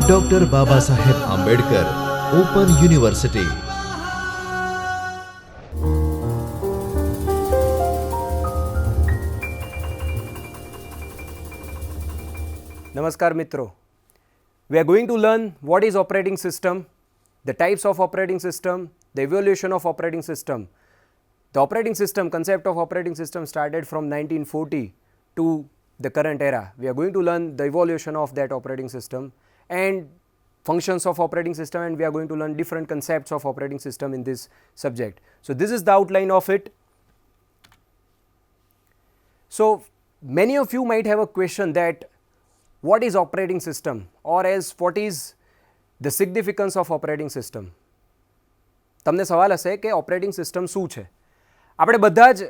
Doctor Baba Saheb Ambedkar open university. નમસ્કાર મિત્રો, we are going to learn what is operating system, the types of operating system, the evolution of operating system. The operating system, concept of operating system started from 1940 to the current era. We are going to learn the evolution of that operating system and functions of operating system, and we are going to learn different concepts of operating system in this subject. So this is the outline of it. So many of you might have a question that what is operating system, or else what is the significance of operating system. તમને સવાલ હશે કે operating system શું છે. આપણે બધા જ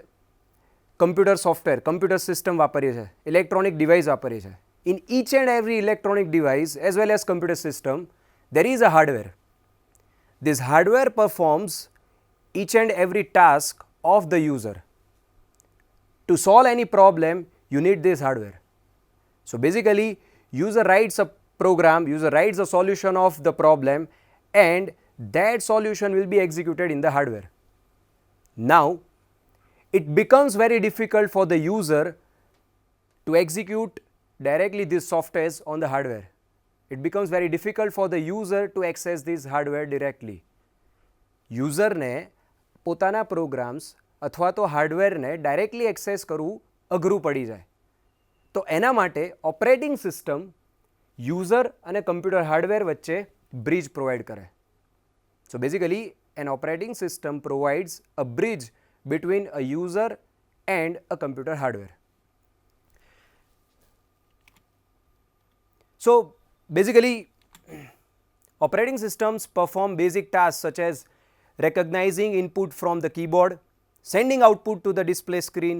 computer software, computer system વાપરીએ છીએ, ઇલેક્ટ્રોનિક ડિવાઇસ વાપરીએ છીએ. In each and every electronic device as well as computer system there is a hardware. This hardware performs each and every task of the user. To solve any problem you need this hardware. So basically user writes a program, user writes a solution of the problem, and that solution will be executed in the hardware. Now it becomes very difficult for the user to execute directly these softwares on the hardware. It becomes very difficult for the user to access this hardware directly. User ને પોતાના programs અથવા તો હાર્ડવેરને directly access કરવું અઘરું પડી જાય. તો એના માટે ઓપરેટિંગ સિસ્ટમ યુઝર અને કમ્પ્યુટર હાર્ડવેર વચ્ચે બ્રિજ પ્રોવાઈડ કરે. So basically an operating system provides a bridge between a user and a computer hardware. So basically operating systems perform basic tasks such as recognizing input from the keyboard, sending output to the display screen,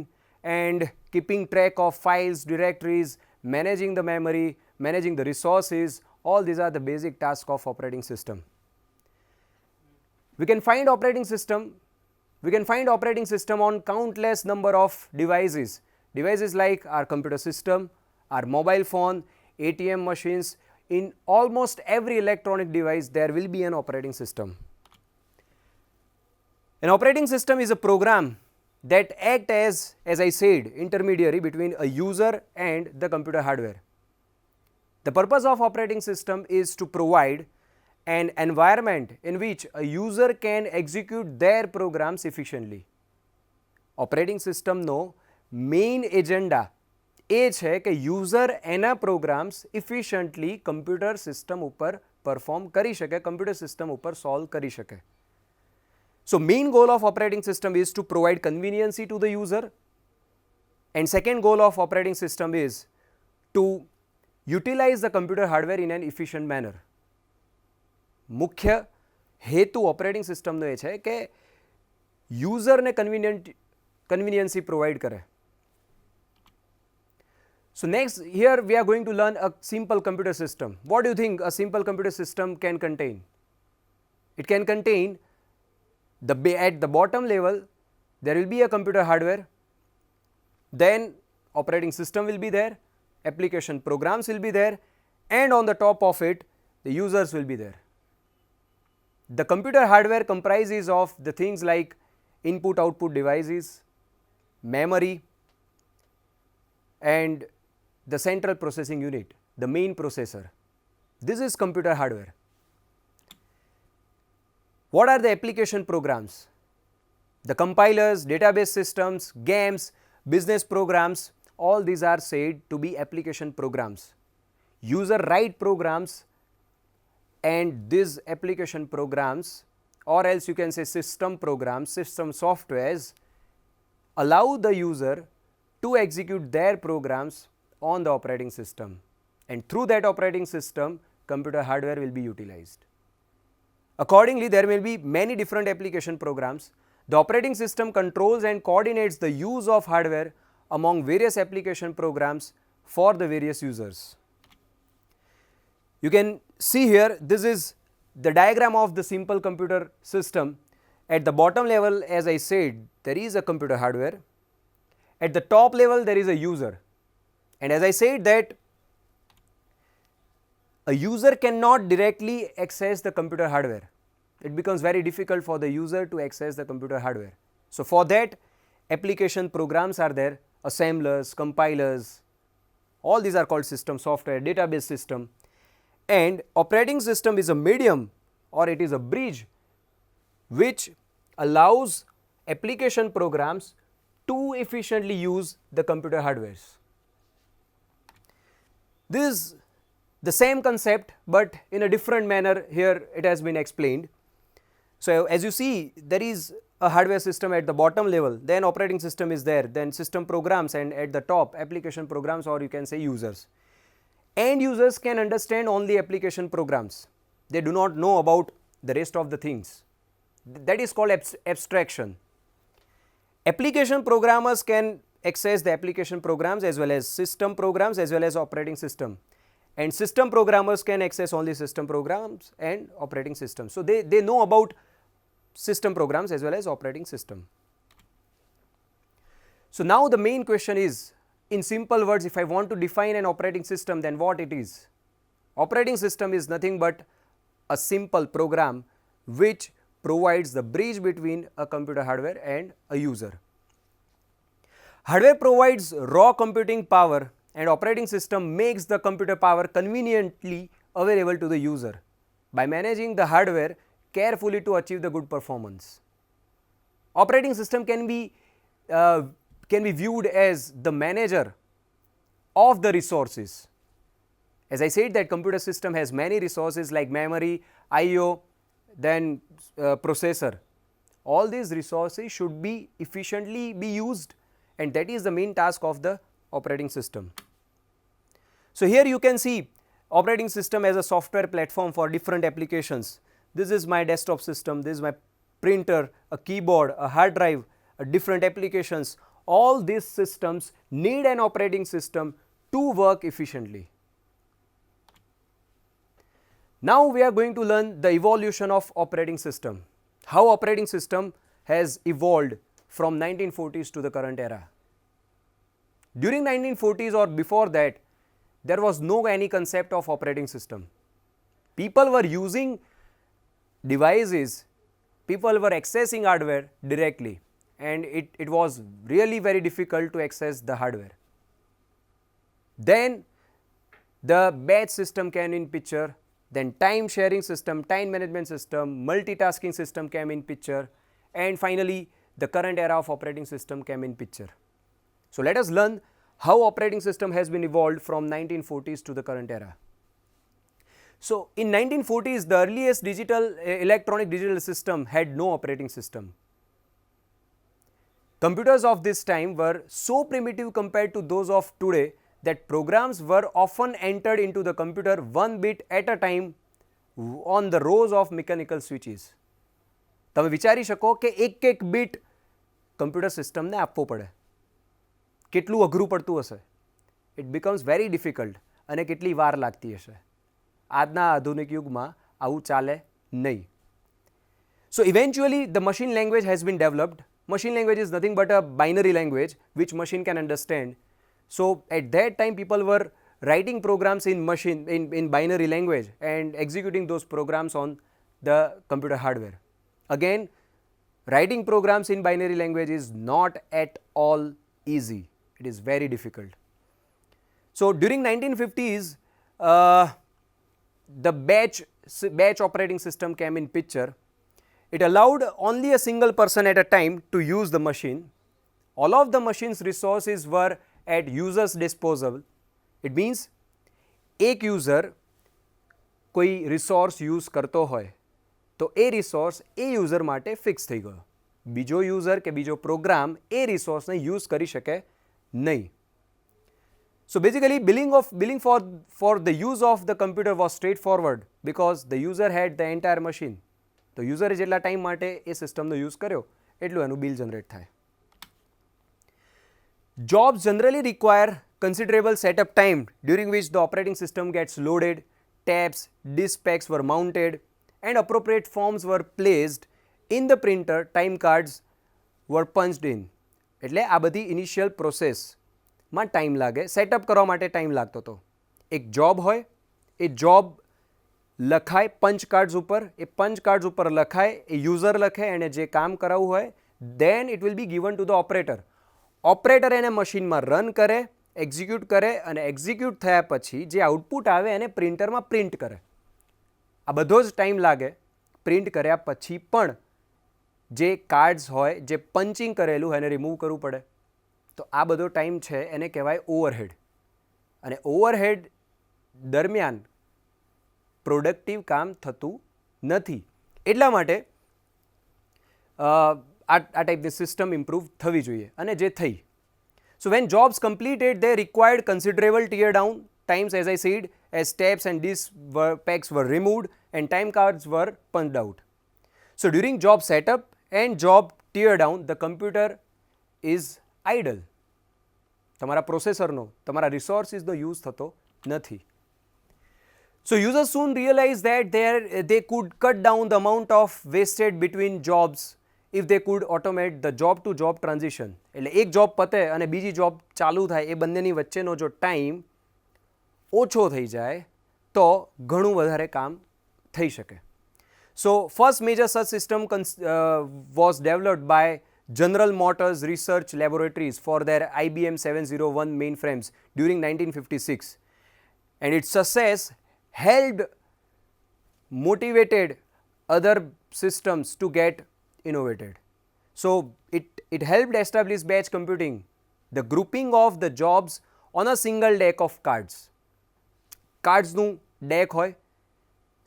and keeping track of files, directories, managing the memory, managing the resources. All these are the basic tasks of operating system. We can find operating system on countless number of devices. Devices like our computer system, our mobile phone, ATM machines. In almost every electronic device there will be an operating system. An operating system is a program that acts as I said, intermediary between a user and the computer hardware. The purpose of operating system is to provide an environment in which a user can execute their programs efficiently. Operating system no main agenda એ છે કે user એના programs ઇફિશિયન્ટલી computer system ઉપર perform કરી શકે, computer system ઉપર solve કરી શકે. સો main goal of operating system is to provide conveniency to the user, and second goal of operating system is to utilize the computer hardware in an efficient manner. મુખ્ય હેતુ operating સિસ્ટમનો એ છે કે યુઝરને કન્વિનિયન્સી provide કરે. So next, here we are going to learn a simple computer system. What do you think a simple computer system can contain? It can contain at the bottom level there will be a computer hardware, then operating system will be there, application programs will be there, and on the top of it the users will be there. The computer hardware comprises of the things like input output devices, memory, and the central processing unit, the main processor. This is computer hardware. What are the application programs? The compilers, database systems, games, business programs, all these are said to be application programs. User write programs, and these application programs, or else you can say system programs, system softwares, allow the user to execute their programs on the operating system, and through that operating system computer hardware will be utilized. Accordingly, there will be many different application programs. The operating system controls and coordinates the use of hardware among various application programs for the various users. You can see here, this is the diagram of the simple computer system. At the bottom level, as I said, there is a computer hardware. At the top level there is a user, and as I said that a user cannot directly access the computer hardware. It becomes very difficult for the user to access the computer hardware. So for that, application programs are there, assemblers, compilers, all these are called system software, database system. And operating system is a medium or it is a bridge which allows application programs to efficiently use the computer hardwares. This is the same concept but in a different manner. Here it has been explained. So as you see, there is a hardware system at the bottom level, then operating system is there, then system programs, and at the top application programs, or you can say users. End users can understand only application programs. They do not know about the rest of the things. That is called abstraction. Application programmers can access the application programs as well as system programs as well as operating system. And system programmers can access only system programs and operating systems. So they know about system programs as well as operating system. So now the main question is, in simple words, if I want to define an operating system, then what it is? Operating system is nothing but a simple program which provides the bridge between a computer hardware and a user. Hardware provides raw computing power and operating system makes the computer power conveniently available to the user by managing the hardware carefully to achieve the good performance. Operating system can be viewed as the manager of the resources. As I said that computer system has many resources like memory, I/O, then processor. All these resources should be efficiently be used, and that is the main task of the operating system. So here you can see operating system as a software platform for different applications. This is my desktop system, this is my printer, a keyboard, a hard drive, different applications. All these systems need an operating system to work efficiently. Now we are going to learn the evolution of operating system. How operating system has evolved from 1940s to the current era. During 1940s or before that, there was no any concept of operating system. People were using devices, people were accessing hardware directly, and it was really very difficult to access the hardware. Then the batch system came in picture, then time sharing system, time management system, multitasking system came in picture, and finally the current era of operating system came in picture. So let us learn how operating system has been evolved from 1940s to the current era. So in 1940s, the earliest electronic digital system had no operating system. Computers of this time were so primitive compared to those of today that programs were often entered into the computer one bit at a time on the rows of mechanical switches. તમે વિચારી શકો કે એક bit computer સિસ્ટમને આપવો પડે, કેટલું અઘરું પડતું હશે. ઇટ બિકમ્સ વેરી ડિફિકલ્ટ અને કેટલી વાર લાગતી હશે. આજના આધુનિક યુગમાં આવું ચાલે નહીં. So eventually the machine language has been developed. Machine language is nothing but a binary language which machine can understand. So at that time people were writing programs in binary language and executing those programs on the computer hardware. Again, writing programs in binary language is not at all easy. It is very difficult. So during 1950s, the batch operating system came in picture. It allowed only a single person at a time to use the machine. All of the machine's resources were at user's disposal. It means એક user કોઈ resource use કરતો હોય તો એ resource એ user માટે fix થઈ ગયો. બીજો user કે બીજો program એ resource ને use કરી શકે નહીં. So basically billing for the use of the computer was straightforward because the user had the entire machine. તો યુઝરે જેટલા ટાઈમ માટે એ સિસ્ટમનો યુઝ કર્યો એટલું એનું બિલ જનરેટ થાય. Jobs generally require considerable setup time during which the operating system gets loaded, tabs, disk packs were mounted and appropriate forms were placed in the printer, time cards were punched in. એટલે આ બધી initial પ્રોસેસમાં time લાગે, setup કરવા માટે time લાગતો હતો. એક જોબ હોય એ જોબ લખાય પંચ કાર્ડ્સ ઉપર, એ પંચ કાર્ડ્સ ઉપર લખાય, એ યુઝર લખે, એને જે કામ કરાવવું હોય, then it will be given to the operator. Operator એને મશીનમાં રન કરે, એક્ઝિક્યુટ કરે, અને એક્ઝિક્યુટ થયા પછી જે આઉટપુટ આવે એને પ્રિન્ટરમાં પ્રિન્ટ કરે. આ બધો જ ટાઈમ લાગે. પ્રિન્ટ કર્યા પછી પણ જે કાર્ડ્સ હોય, જે પંચિંગ કરેલું એને રિમૂવ કરવું પડે. તો આ બધો ટાઈમ છે એને કહેવાય ઓવરહેડ. અને ઓવરહેડ દરમિયાન પ્રોડક્ટિવ કામ થતું નથી. એટલા માટે આ ટાઈપની સિસ્ટમ ઇમ્પ્રૂવ થવી જોઈએ, અને જે થઈ. So when jobs completed they required considerable tear down times, as I said, as steps and disk packs were removed and time cards were punched out. So during job setup and job tear down, the computer is idle. તમારા પ્રોસેસરનો, તમારા રિસોર્સિસનો use થતો નથી. So users soon realized that they could cut down the amount of wasted between jobs if they could automate the job to job transition. એટલે એક job પતે અને બીજી જોબ ચાલુ થાય, એ બંનેની વચ્ચેનો જો ટાઈમ ઓછો થઈ જાય તો ઘણું વધારે કામ થઈ શકે. So first major such system was developed by General Motors Research Laboratories for their IBM 701 mainframes during 1956, and its success helped motivated other systems to get innovated. So it helped establish batch computing, the grouping of the jobs on a single deck of cards. કાર્ડ્સનું deck હોય,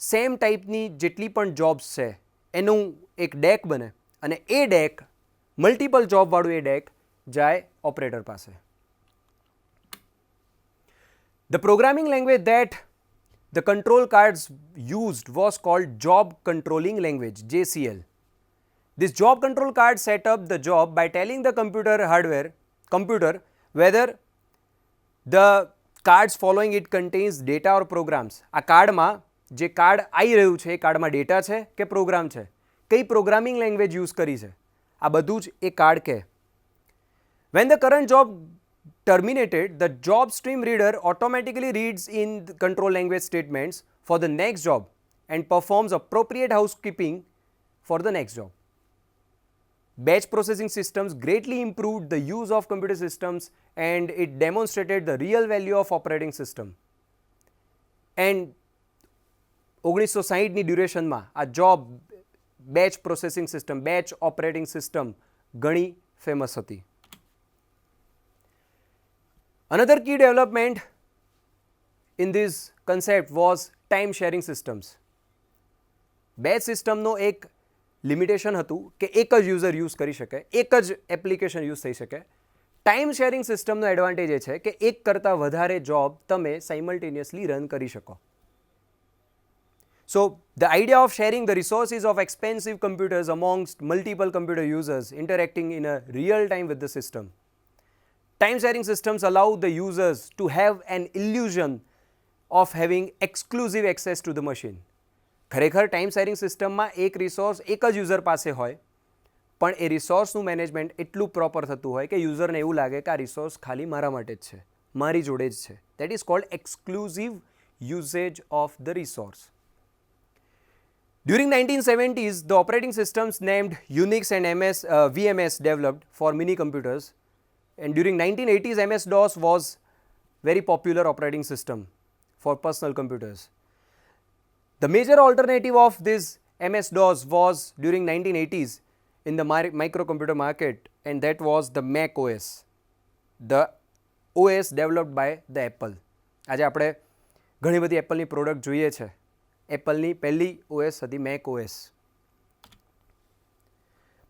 same ટાઈપની જેટલી પણ jobs છે એનું એક deck બને, અને એ ડેક મલ્ટિપલ જોબવાળું એ ડેક જાય ઓપરેટર પાસે. The programming language that the control cards used was called Job Controlling Language, JCL. This job control card set up the job by telling the computer whether the cards following it contains data or programs. આ કાર્ડમાં જે card આવી રહ્યું છે એ કાર્ડમાં data છે કે programme છે, કઈ પ્રોગ્રામિંગ લેંગ્વેજ યુઝ કરી છે, આ બધું જ એ કાર્ડ કહે. When the current job terminated, the job stream reader automatically reads in the control language statements for the next job and performs appropriate housekeeping for the next job. Batch processing systems greatly improved the use of computer systems, and it demonstrated the real value of operating system. And 1960ની ડ્યુરેશનમાં આ job batch processing system, batch operating system ઘણી famous હતી. Another key development in this concept was time sharing systems. Batch સિસ્ટમનો એક limitation હતું કે એક જ user use કરી શકે, એક જ એપ્લિકેશન યુઝ થઈ શકે. ટાઈમ શેરિંગ સિસ્ટમનો એડવાન્ટેજ એ છે કે એક કરતાં વધારે જોબ તમે સાઇમલ્ટેનિયસલી રન કરી શકો. So the idea of sharing the resources of expensive computers amongst multiple computer users interacting in a real time with the system. Time sharing systems allow the users to have an illusion of having exclusive access to the machine. ખરેખર time sharing સિસ્ટમમાં એક resource એક જ user પાસે હોય, પણ એ રિસોર્સનું management એટલું proper થતું હોય કે યુઝરને એવું લાગે કે આ રિસોર્સ ખાલી મારા માટે જ છે, મારી જોડે જ છે. That is called exclusive usage of the resource. During 1970s, the operating systems named Unix and VMS developed for mini computers, and during 1980s, MS-DOS was very popular operating system for personal computers. The major alternative of this MS-DOS was during 1980s in the microcomputer market, and that was the Mac OS, the OS developed by the Apple. આજે આપણે ઘણી બધી એપલની product જોઈએ છે. એપલની પહેલી OS હતી make OS.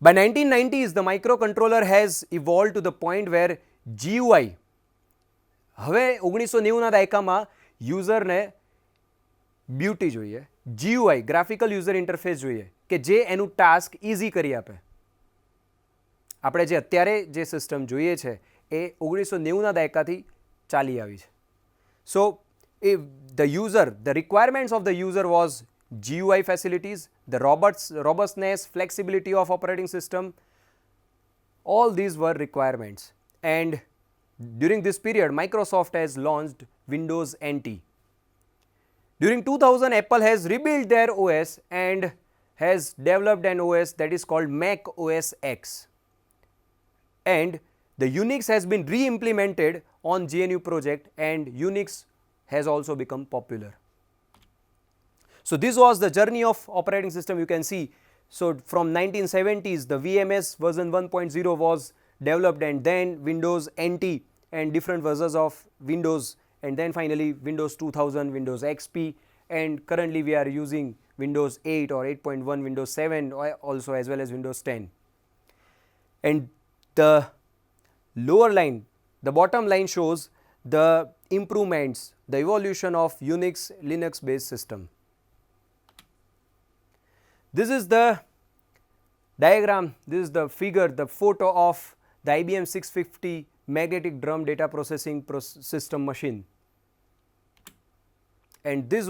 By 1990s, the microcontroller has evolved to the point where GUI, હવે 1990ના દાયકામાં યુઝરને બ્યુટી જોઈએ, GUI ગ્રાફિકલ યુઝર ઇન્ટરફેસ જોઈએ કે જે એનું ટાસ્ક ઇઝી કરી આપે. આપણે જે અત્યારે જે સિસ્ટમ જોઈએ છે એ 1990ના દાયકાથી ચાલી આવી છે. સો the requirements of the user was GUI facilities, the robustness, flexibility of operating system, all these were requirements. And during this period, Microsoft has launched Windows NT. During 2000, Apple has rebuilt their OS and has developed an OS that is called Mac OS X. And the Unix has been re-implemented on GNU project, and Unix has also become popular. So this was the journey of operating system. You can see, so from 1970s the VMS version 1.0 was developed, and then Windows NT and different versions of Windows, and then finally Windows 2000, Windows XP, and currently we are using Windows 8 or 8.1, Windows 7 also, as well as Windows 10. And the lower line, the bottom line shows the improvements, the evolution of Unix Linux based system. This is the diagram, this is the figure, the photo of the IBM 650 magnetic drum data processing system machine. And this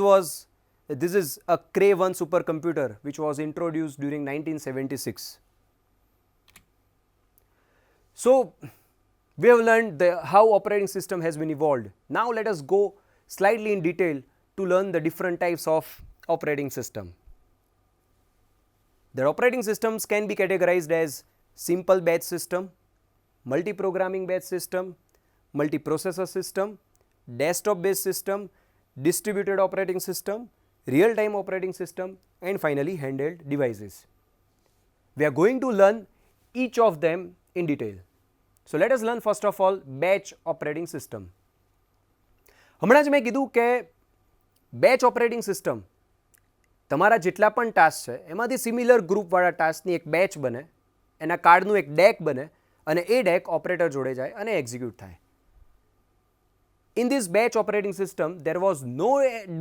is a Cray 1 supercomputer which was introduced during 1976. So we have learned how operating system has been evolved. Now let us go slightly in detail to learn the different types of operating system. The operating systems can be categorized as simple batch system, multi-programming batch system, multi-processor system, desktop based system, distributed operating system, real-time operating system, and finally handheld devices. We are going to learn each of them in detail. So let us learn first of all batch operating system. હમણાં જ મેં કીધું કે batch operating system તમારા જેટલા પણ task છે એમાંથી સિમિલર ગ્રુપવાળા ટાસ્કની એક બેચ બને, એના કાર્ડનું એક ડેક બને અને એ ડેક ઓપરેટર જોડે જાય અને એક્ઝિક્યુટ થાય. In this batch operating system, there was no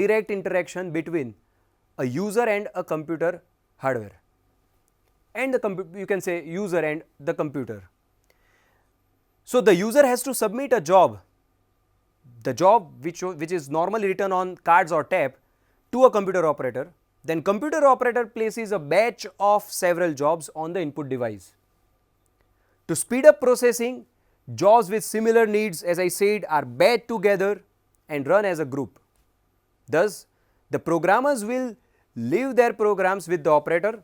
direct interaction between a user and a computer hardware, and you can say user and the computer. So the user has to submit a job, the job which is normally written on cards or tab, to a computer operator. Then computer operator places a batch of several jobs on the input device. To speed up processing, jobs with similar needs, as I said, are batched together and run as a group. Thus, the programmers will leave their programs with the operator.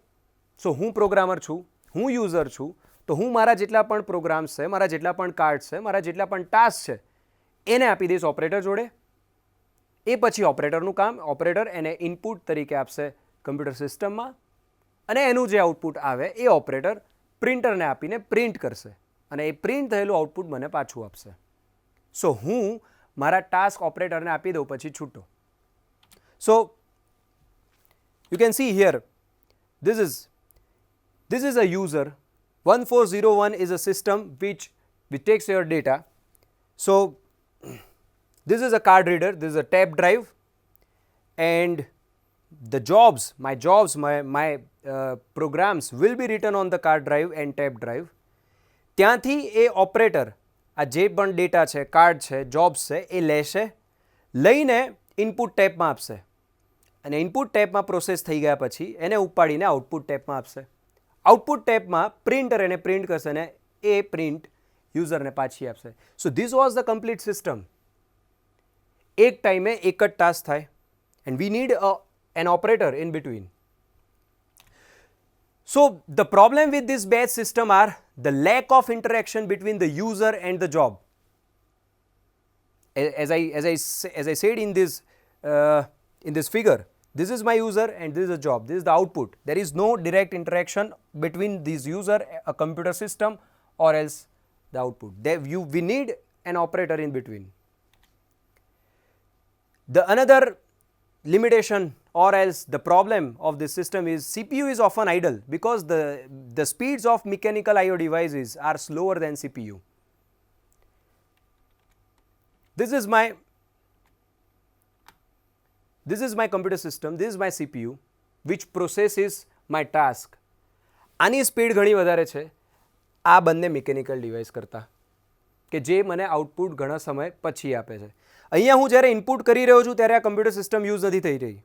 So, હું programmer છું, હું user છું, તો હું મારા જેટલા પણ programs છે, મારા જેટલા પણ cards છે, મારા જેટલા પણ tasks છે, એને આપી દઈશ operator જોડે. એ પછી ઓપરેટરનું કામ, ઓપરેટર એને ઇનપુટ તરીકે આપશે કમ્પ્યુટર સિસ્ટમમાં, અને એનું જે આઉટપુટ આવે એ ઓપરેટર પ્રિન્ટરને આપીને પ્રિન્ટ કરશે, અને એ પ્રિન્ટ થયેલું આઉટપુટ મને પાછું આપશે. સો હું મારા ટાસ્ક ઓપરેટરને આપી દઉં પછી છૂટો. So you can see here, this is a user. 1401 is a system which takes your data. So this is a card reader, this is a tape drive, and the jobs, my programs will be written on the card drive and tape drive. ત્યાંથી એ operator આ જે પણ data છે, card છે, jobs છે, એ લેશે, લઈને input ટેપમાં આપશે, અને ઇનપુટ ટેપમાં પ્રોસેસ થઈ ગયા પછી એને ઉપાડીને આઉટપુટ ટેપમાં આપશે. આઉટપુટ ટેપમાં પ્રિન્ટર એને પ્રિન્ટ કરશે અને એ પ્રિન્ટ યુઝરને પાછી આપશે. So this was the complete system. એક ટાઈમે એક જ ટાસ્ક થાય, and we need an operator in between. So the problem with this batch system are the lack of interaction between the user and the job. As I said in this figure, this is my user and this is a job, this is the output. There is no direct interaction between this user, a computer system, or else the output. We need an operator in between. The another limitation or else the problem of this system is CPU is often idle because the speeds of mechanical I/O devices are slower than CPU. This is my computer system, this is my CPU which processes my task. આની speed ઘણી વધારે છે આ બંને mechanical device કરતાં, કે જે મને આઉટપુટ ઘણા સમય પછી આપે છે. અહીંયા હું જ્યારે ઇનપુટ કરી રહ્યો છું ત્યારે આ કમ્પ્યુટર સિસ્ટમ યુઝ નથી થઈ રહી.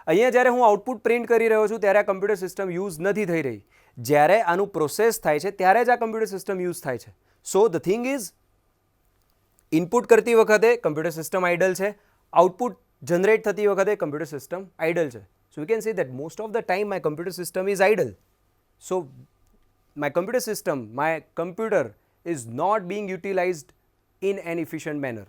અહીંયા જ્યારે હું આઉટપુટ પ્રિન્ટ કરી રહ્યો છું ત્યારે આ કમ્પ્યુટર સિસ્ટમ યુઝ નથી થઈ રહી. જ્યારે આનું પ્રોસેસ થાય છે ત્યારે જ આ કમ્પ્યુટર સિસ્ટમ યુઝ થાય છે. So the thing is, input કરતી વખતે કમ્પ્યુટર સિસ્ટમ આઇડલ છે, આઉટપુટ જનરેટ થતી વખતે કમ્પ્યુટર સિસ્ટમ આઇડલ છે. So we can say that most of the time my computer system is idle. So my computer system, my computer is not being utilized in an efficient manner.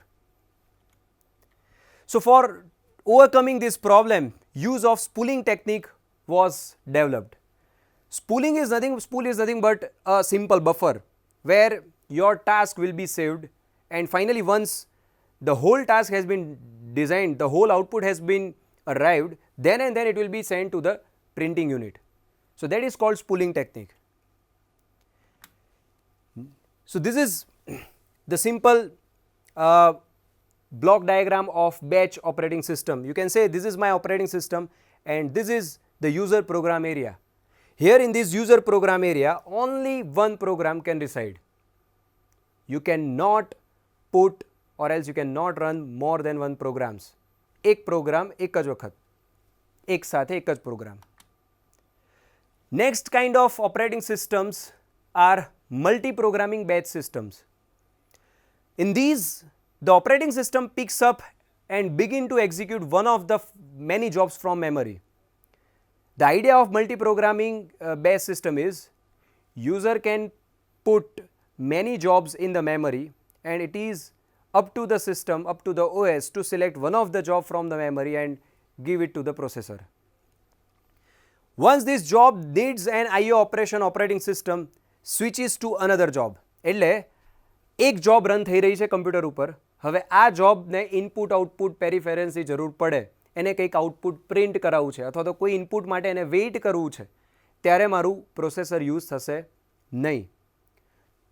So for overcoming this problem, use of spooling technique was developed. Spool is nothing but a simple buffer where your task will be saved, and finally once the whole task has been designed, the whole output has been arrived, then and then it will be sent to the printing unit. So that is called spooling technique. So this is the simple block diagram of batch operating system. You can say this is my operating system and this is the user program area. Here in this user program area, only one program can reside. You cannot put or else you cannot run more than one programs. एक program एक જ વખત, એક સાથે એક જ program. Next kind of operating systems are multi-programming batch systems. In these, the operating system picks up and begin to execute one of the many jobs from memory. The idea of multi-programming batch system is user can put many jobs in the memory and it is up to the system, up to the OS to select one of the job from the memory and give it to the processor. Once this job needs an IO operation, operating system switches to another job. એટલે એક job run થઈ રહી છે computer ઉપર, હવે આ જોબને input output પેરિફેરન્સની જરૂર પડે, એને કંઈક આઉટપુટ પ્રિન્ટ કરાવવું છે અથવા તો કોઈ ઇનપુટ માટે એને વેઇટ કરવું છે, ત્યારે મારું પ્રોસેસર યુઝ થશે નહીં.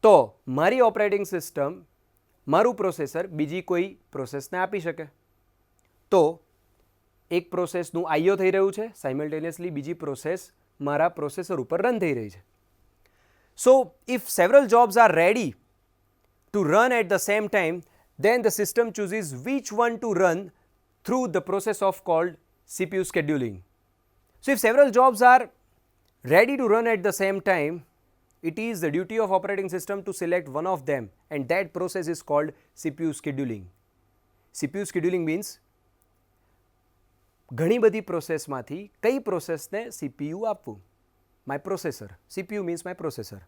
તો મારી ઓપરેટિંગ સિસ્ટમ મારું પ્રોસેસર બીજી કોઈ પ્રોસેસને આપી શકે. તો એક પ્રોસેસનું આઈઓ થઈ રહ્યું છે, સાયમલ્ટેનિયસલી બીજી પ્રોસેસ મારા પ્રોસેસર ઉપર રન થઈ રહી છે. So if several jobs are ready to run at the same time, then the system chooses which one to run through the process of called CPU scheduling. So if several jobs are ready to run at the same time, it is the duty of operating system to select one of them, and that process is called CPU scheduling. CPU scheduling means ઘણી બધી પ્રોસેસમાંથી કઈ પ્રોસેસને CPU આપવું. My processor. CPU means my processor.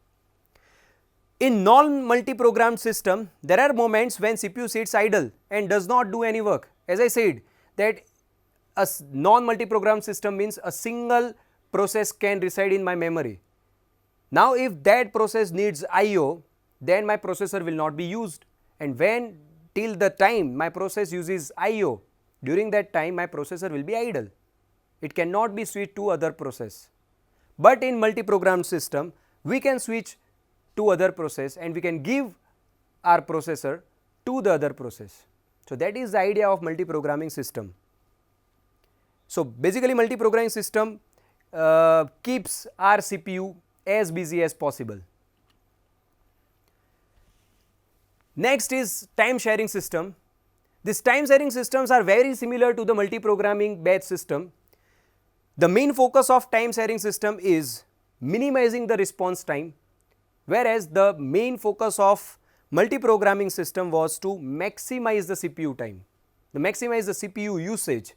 In non-multi-programmed system, there are moments when CPU sits idle and does not do any work. As I said, that a non-multi-programmed system means a single process can reside in my memory. Now, if that process needs IO, then my processor will not be used. And when till the time my process uses IO, during that time my processor will be idle. It cannot be switched to other process. But in multi-programmed system, we can switch to other process and we can give our processor to the other process. So that is the idea of multi-programming system. So basically multi-programming system keeps our CPU as busy as possible. Next is time sharing system. These time sharing systems are very similar to the multi-programming batch system. The main focus of time sharing system is minimizing the response time, whereas the main focus of multi-programming system was to maximize the CPU time, to maximize the CPU usage.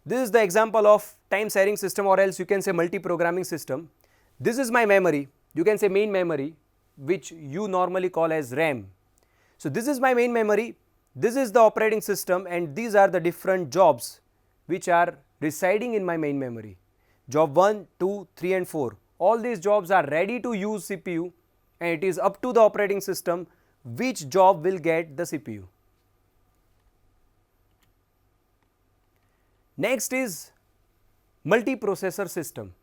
This is the example of time sharing system, or else you can say multi-programming system. This is my memory, you can say main memory, which you normally call as RAM. So this is my main memory, this is the operating system, and these are the different jobs which are residing in my main memory. Job 1, 2, 3 and 4. All these jobs are ready to use CPU and it is up to the operating system which job will get the CPU. Next is multi-processor system.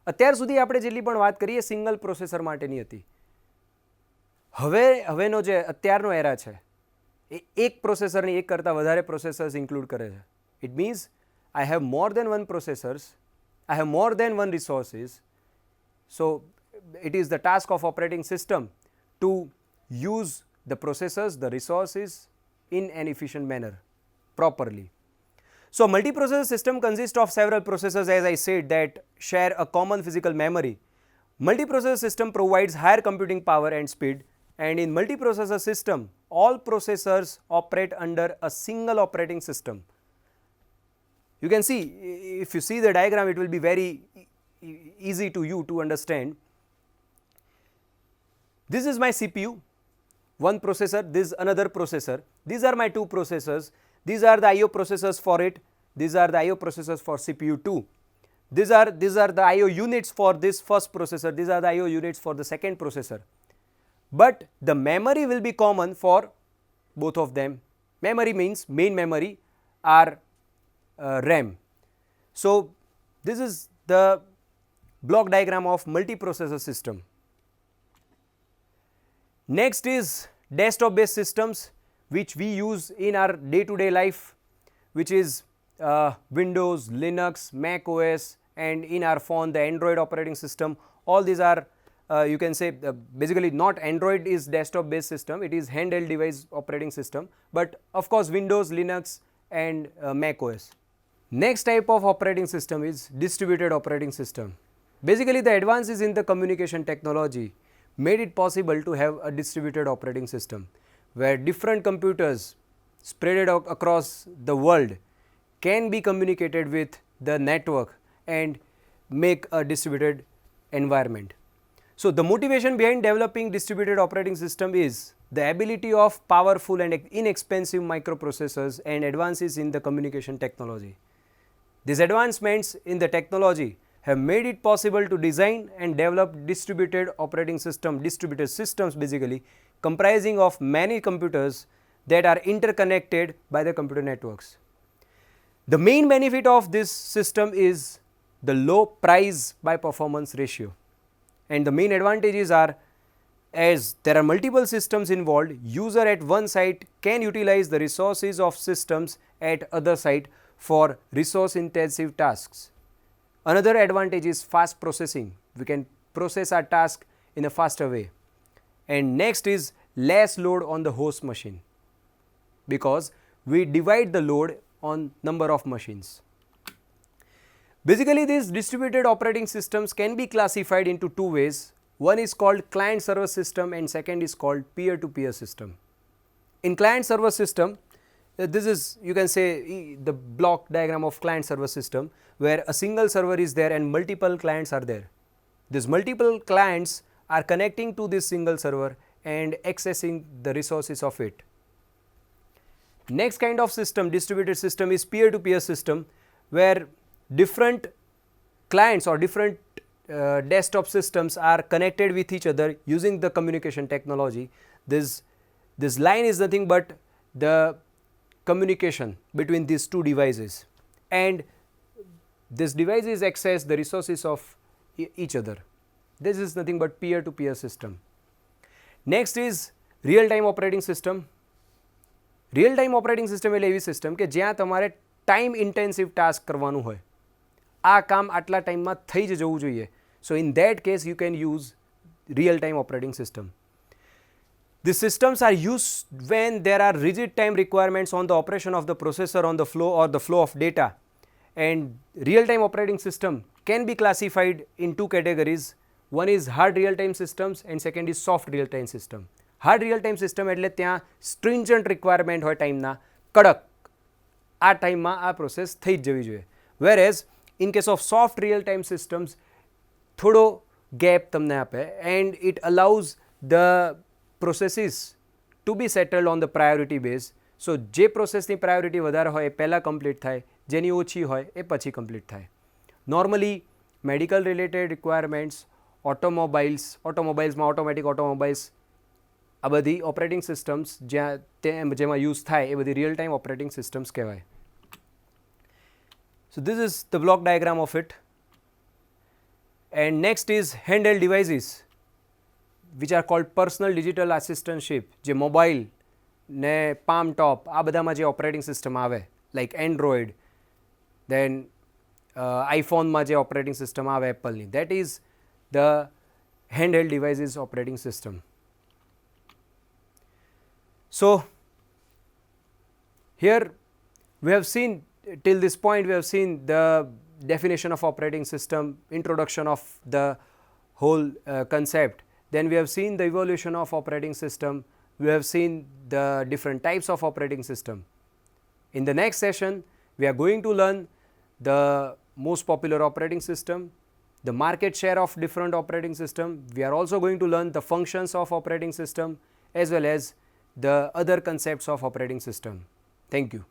અત્યાર સુધી આપણે જેટલી પણ વાત કરીએ single processor માટેની હતી. હવેનો જે અત્યારનો એરા છે એ એક પ્રોસેસરની એક કરતાં વધારે પ્રોસેસર્સ ઇન્ક્લુડ કરે છે. It means I have more than one processors, I have more than one resources. So it is the task of operating system to use the processors, the resources in an efficient manner, properly. So multiprocessor system consists of several processors, as I said, that share a common physical memory. Multiprocessor system provides higher computing power and speed And in multiprocessor system, all processors operate under a single operating system. You can see, if you see the diagram, it will be very easy to you to understand. This is my CPU, one processor, this is another processor. These are my two processors. These are the I/O processors for it. These are the I/O processors for CPU 2. These are the I/O units for this first processor. These are the I/O units for the second processor. But the memory will be common for both of them. Memory means main memory or RAM. So this is the block diagram of multiprocessor system. Next is desktop based systems which we use in our day-to-day life, which is Windows, Linux, Mac OS, and in our phone the Android operating system. All these are you can say basically not Android is desktop based system, it is handheld device operating system, but of course Windows, Linux and Mac OS. Next type of operating system is distributed operating system. Basically the advances in the communication technology made it possible to have a distributed operating system where different computers spread out across the world can be communicated with the network and make a distributed environment. So the motivation behind developing distributed operating system is the ability of powerful and inexpensive microprocessors and advances in the communication technology. These advancements in the technology have made it possible to design and develop distributed systems basically comprising of many computers that are interconnected by the computer networks. The main benefit of this system is the low price by performance ratio, and the main advantages are, as there are multiple systems involved, user at one site can utilize the resources of systems at other site for resource intensive tasks. Another advantage is fast processing. We can process our task in a faster way. And next is less load on the host machine, because we divide the load on number of machines. Basically these distributed operating systems can be classified into two ways. One is called client server system and second is called peer-to-peer system. In client server system, this is, you can say, the block diagram of client server system where a single server is there and multiple clients are there. These multiple clients are connecting to this single server and accessing the resources of it. Next kind of system, distributed system, is peer-to-peer system where different clients or different desktop systems are connected with each other using the communication technology. This line is nothing but the communication between these two devices, and these devices access the resources of each other. This is nothing but peer-to-peer system. Next is real-time operating system. Real-time operating system એટલે એવી system કે જ્યાં તમારે time intensive task કરવાનું હોય, આ કામ આટલા ટાઈમમાં થઈ જ જવું જોઈએ. So in that case you can use real-time operating system. These systems are used when there are rigid time requirements on the operation of the processor on the flow or the flow of data. And real-time operating system can be classified in two categories. One is hard real-time systems and second is soft real-time system. Hard real-time system એટલે ત્યાં stringent requirement હોય ટાઈમના, કડક, આ ટાઈમમાં આ process થઈ જ જવી જોઈએ. Whereas in case of soft real-time systems, થોડો ગેપ તમને આપે and it allows the processes to be settled on the priority base. So જે પ્રોસેસની પ્રાયોરિટી વધારે હોય એ પહેલાં કમ્પ્લીટ થાય, જેની ઓછી હોય એ પછી કમ્પ્લીટ થાય. નોર્મલી મેડિકલ રિલેટેડ રિક્વાયરમેન્ટ્સ, ઓટોમોબાઈલ્સમાં ઓટોમેટિક ઓટોમોબાઈલ્સ, આ બધી ઓપરેટિંગ સિસ્ટમ્સ જેમાં યુઝ થાય એ બધી રિયલ ટાઈમ ઓપરેટિંગ સિસ્ટમ્સ કહેવાય. So this is the block diagram of it. And next is handheld devices which are called personal digital assistantship, જે mobile ને પામ ટોપ આ બધામાં જે ઓપરેટિંગ સિસ્ટમ આવે, લાઈક એન્ડ્રોઈડ, દેન આઈફોનમાં જે operating system આવે એપલની, that is the handheld devices operating system. So here we have seen, till this point we have seen the definition of operating system, introduction of the whole concept, Then we have seen the evolution of operating system. We have seen the different types of operating system. In the next session, we are going to learn the most popular operating system, the market share of different operating system. We are also going to learn the functions of operating system as well as the other concepts of operating system. Thank you.